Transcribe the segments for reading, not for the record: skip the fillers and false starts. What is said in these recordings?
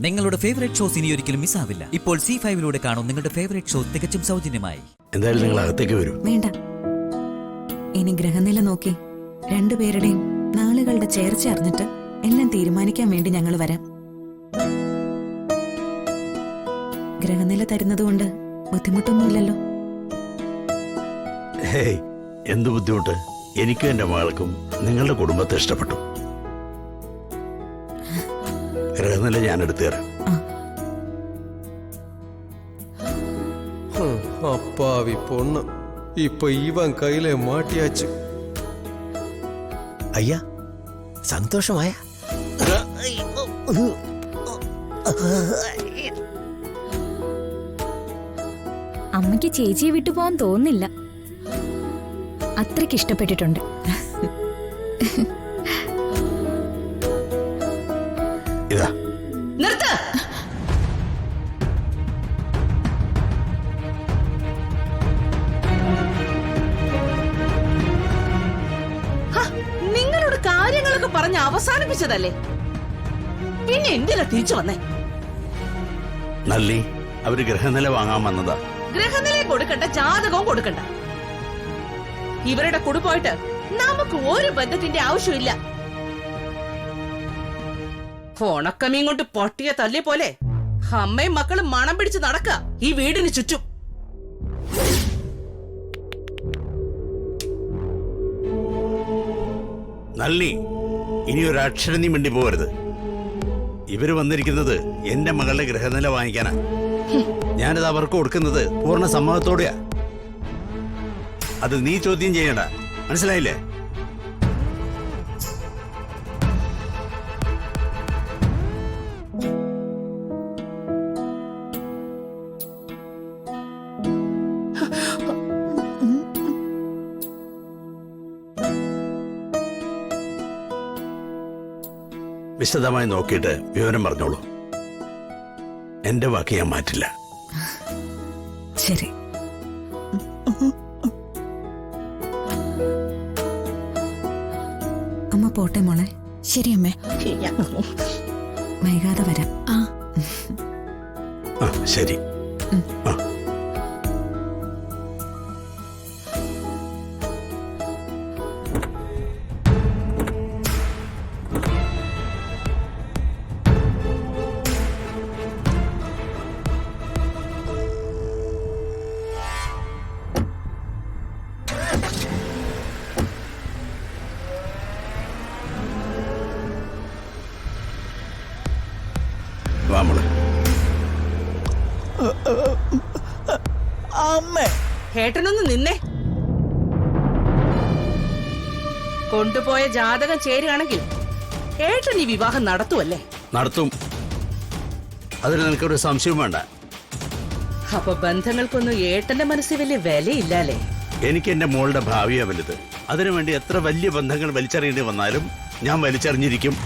നിങ്ങളുടെ favourite shows ഇനി ഒരിക്കലും മിസ്സാവില്ല. ഇപ്പോൾ C5 കാണും നിങ്ങളുടെ ഫേവറേറ്റ് ഷോ തികച്ചും സൗജന്യമായി. എന്തായാലും നിങ്ങൾ അകത്തേക്ക് വരൂ. വേണ്ട, ഇനി ഗ്രഹനില നോക്കി രണ്ടുപേരുടെയും നാളുകളുടെ ചേർച്ച അറിഞ്ഞിട്ട് എല്ലാം തീരുമാനിക്കാൻ വേണ്ടി ഞങ്ങൾ വരാം. ഗ്രഹനില തരുന്നതുകൊണ്ട് ബുദ്ധിമുട്ടൊന്നുമില്ലല്ലോ. ഹേയ്, എന്ത് ബുദ്ധിമുട്ട്? എനിക്കും എന്റെ മകൾക്കും നിങ്ങളുടെ കുടുംബത്തെ ഇഷ്ടപ്പെട്ടു. ഗ്രഹനില ഞാൻ എടുത്തു തരാം. അപ്പാവി പൊണ്ണ്, ഇപ്പൊ ഇവൻ കയ്യിലെ മാട്ടിയാച്ചു. അയ്യാ, സന്തോഷമായ? അമ്മയ്ക്ക് ചേച്ചിയെ വിട്ടുപോകാൻ തോന്നില്ല, അത്രയ്ക്ക് ഇഷ്ടപ്പെട്ടിട്ടുണ്ട്. ഇതാ നിർത്ത്. നിങ്ങളോട് കാര്യങ്ങളൊക്കെ പറഞ്ഞ് അവസാനിപ്പിച്ചതല്ലേ, പിന്നെ എന്തിനാ തിരിച്ചു വന്നേ? നല്ലി, അവര് ഗ്രഹനില വാങ്ങാൻ വന്നതാ. ഗ്രഹനിലയും കൊടുക്കണ്ട, ജാതകവും കൊടുക്കണ്ട. ഇവരുടെ കുടുംബമായിട്ട് നമുക്ക് ഒരു ബന്ധത്തിന്റെ ആവശ്യമില്ല. ഉണക്കമീൻ കൊണ്ട് പൊട്ടിയ തല്ലിയ പോലെ അമ്മയും മക്കളും മണം പിടിച്ച് നടക്ക ഈ വീടിന് ചുറ്റും. നല്ലി, ഇനി ഒരു അക്ഷരം നീ മിണ്ടി പോകരുത്. ഇവര് വന്നിരിക്കുന്നത് എന്റെ മകളുടെ ഗ്രഹനില വാങ്ങിക്കാനാ. ഞാനത് അവർക്ക് കൊടുക്കുന്നത് പൂർണ്ണ സമ്മതത്തോടെയാ. അത് നീ ചോദ്യം ചെയ്യണ്ട, മനസ്സിലായില്ലേ? വിശദമായി നോക്കിയിട്ട് വിവരം പറഞ്ഞോളൂ. എന്റെ വാക്ക് ഞാൻ മാറ്റില്ല. ശരി. അമ്മ പോട്ടെ മോളെ. ശരി അമ്മേ. വൈകാതെ വരാം. ശരി. ഏട്ടനൊന്ന് നിന്നേ. കൊണ്ടുപോയ ജാതകം ചേരുകയാണെങ്കിൽ ഏട്ടൻ ഈ വിവാഹം നടത്തുവല്ലേ? നടത്തും, അതിന് നിനക്കൊരു സംശയവും വേണ്ട. അപ്പൊ ബന്ധങ്ങൾക്കൊന്നും ഏട്ടന്റെ മനസ്സിൽ വലിയ വിലയില്ലല്ലേ? എനിക്ക് എന്റെ മോളുടെ ഭാവിയാ വലുത്. അതിനുവേണ്ടി എത്ര വലിയ ബന്ധങ്ങൾ വലിച്ചെറിയേണ്ടി വന്നാലും ഞാൻ വലിച്ചെറിഞ്ഞിരിക്കും.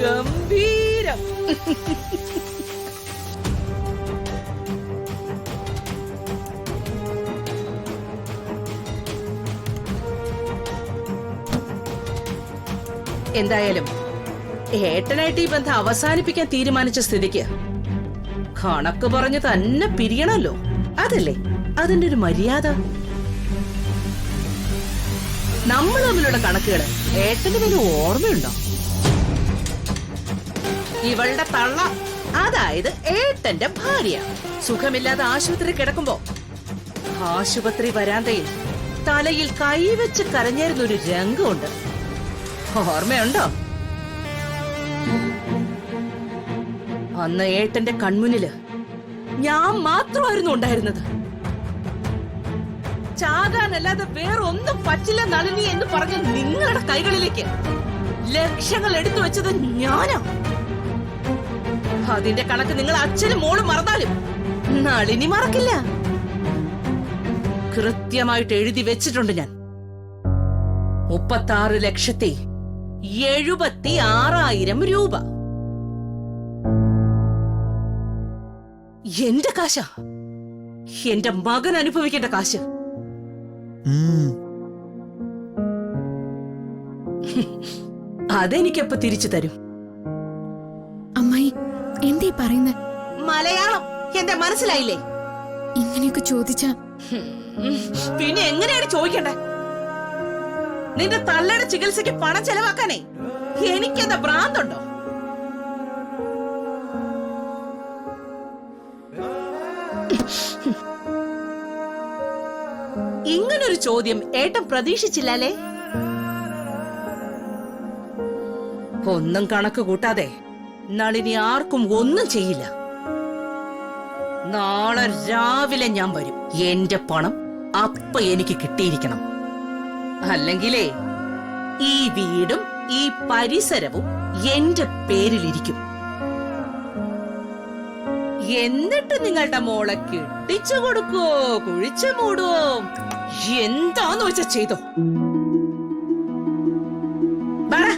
ഗംഭീരം. എന്തായാലും ഏട്ടനായിട്ട് ഈ ബന്ധം അവസാനിപ്പിക്കാൻ തീരുമാനിച്ച സ്ഥിതിക്ക് കണക്ക് പറഞ്ഞ് തന്നെ പിരിയണല്ലോ. അതല്ലേ അതിന്റെ ഒരു മര്യാദ. നമ്മൾ തമ്മിലുള്ള കണക്കുകള് ഏട്ടന് വലിയ ഓർമ്മയുണ്ടോ? ഇവളുടെ തള്ള, അതായത് ഏട്ടന്റെ ഭാര്യ, സുഖമില്ലാതെ ആശുപത്രി കിടക്കുമ്പോ ആശുപത്രി വരാന്തയിൽ തലയിൽ കൈവച്ച് കരഞ്ഞിരുന്ന ഒരു രംഗമുണ്ട്. ഓർമ്മയുണ്ടോ? അന്ന് ഏട്ടന്റെ കൺമുന്നില് ഞാൻ മാത്രമായിരുന്നു ഉണ്ടായിരുന്നത്. ചാകാനല്ലാതെ വേറൊന്നും പറ്റില്ല നളിനി എന്ന് പറഞ്ഞ് നിങ്ങളുടെ കൈകളിലേക്ക് ലക്ഷങ്ങൾ എടുത്തു വെച്ചത് ഞാനാ. അതിന്റെ കണക്ക് നിങ്ങൾ അച്ഛനും മോളും മറന്നാലും നളിനി മറക്കില്ല. കൃത്യമായിട്ട് എഴുതി വെച്ചിട്ടുണ്ട് ഞാൻ. 36,76,000 രൂപ എന്റെ കാശാ. എന്റെ മകൻ അനുഭവിക്കേണ്ട കാശ്. അതെനിക്കപ്പൊ തിരിച്ചു തരും. അമ്മായി എന്തീ പറയുന്നേ? മലയാളം എന്റെ മനസ്സിലായില്ലേ? ഇങ്ങനെയൊക്കെ ചോദിച്ചാ പിന്നെ എങ്ങനെയാണ് ചോദിക്കണ്ടേ? നിന്റെ തള്ളയുടെ ചികിത്സയ്ക്ക് പണം ചെലവാക്കാനേ എനിക്കെന്താ ഭ്രാന്തുണ്ടോ? ഇങ്ങനൊരു ചോദ്യം ഏട്ടൻ പ്രതീക്ഷിച്ചില്ലല്ലേ? ഒന്നും കണക്ക് കൂട്ടാതെ നളിനി ആർക്കും ഒന്നും ചെയ്യില്ല. നാളെ രാവിലെ ഞാൻ വരും. എന്റെ പണം അപ്പ എനിക്ക് കിട്ടിയിരിക്കണം. അല്ലെങ്കിലേ ഈ വീടും ഈ പരിസരവും എന്റെ പേരിലിരിക്കും. എന്നിട്ട് നിങ്ങളുടെ മോളെ കെട്ടിച്ചു കൊടുക്കോ കുഴിച്ചു മൂടുവോ എന്താന്ന് വെച്ചാ ചെയ്തോ. ബാടാ.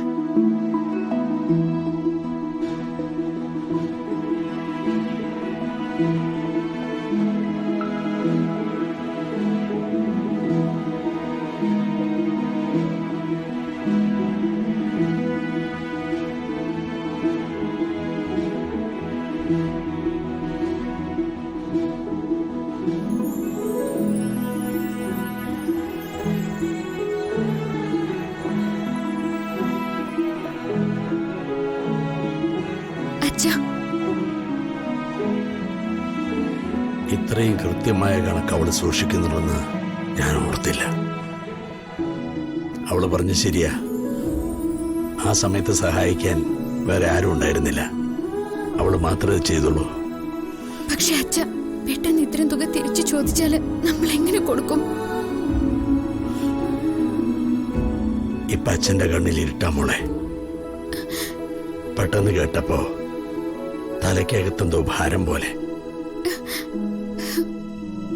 ഇത്രയും കൃത്യമായ കണക്ക് അവള് സൂക്ഷിക്കുന്നുണ്ടെന്ന് ഞാൻ ഓർത്തില്ല. അവള് പറഞ്ഞ ശരിയാ. ആ സമയത്ത് സഹായിക്കാൻ വേറെ ആരും ഉണ്ടായിരുന്നില്ല. അവള് മാത്രമേ ചെയ്തുള്ളൂ. പക്ഷെ അച്ഛ പെട്ടെന്ന് ഇത്രയും തുക തിരിച്ചു ചോദിച്ചാല് നമ്മൾ എങ്ങനെ കൊടുക്കും? ഇപ്പൊ അച്ഛന്റെ കണ്ണിൽ ഇരുട്ടാ മോളെ. പെട്ടെന്ന് കേട്ടപ്പോ തലയ്ക്കകത്തെന്തോ ഭാരം പോലെ.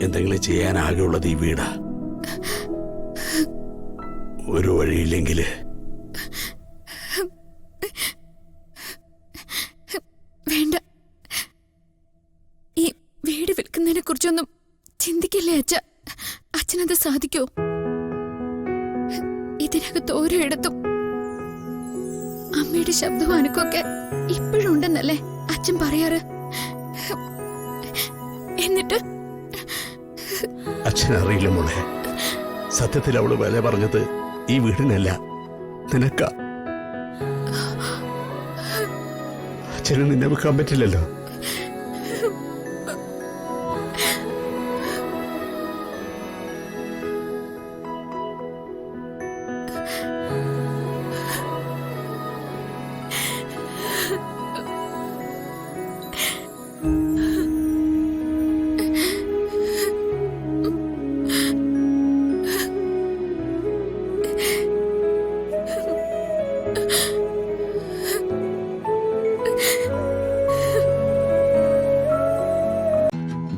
എന്തെങ്കിലും ചെയ്യാനാകെയുള്ളത് ഈ വീടാ. ഒരു വഴിയില്ലെങ്കില് വേണ്ട, ഈ വീട് വിൽക്കുന്നതിനെ കുറിച്ചൊന്നും ചിന്തിക്കില്ലേ അച്ഛ? അച്ഛനത് സാധിക്കോ? ഇതിനകത്ത് ഓരോയിടത്തും അമ്മയുടെ ശബ്ദവും അനക്കൊക്കെ ഇപ്പോഴും ഉണ്ടെന്നല്ലേ അച്ഛൻ പറയാറ്? എന്നിട്ട് അച്ഛനറിയില്ല മോളെ. സത്യത്തിൽ അവള് വില പറഞ്ഞത് ഈ വീടിനല്ല, നിനക്കാ. അച്ഛന് നിന്നെ വെക്കാൻ പറ്റില്ലല്ലോ.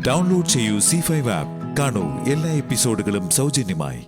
ഡൗൺലോഡ് ചെയ്യൂ C5 ആപ്പ്. കാണൂ എല്ലാ എപ്പിസോഡുകളും സൗജന്യമായി.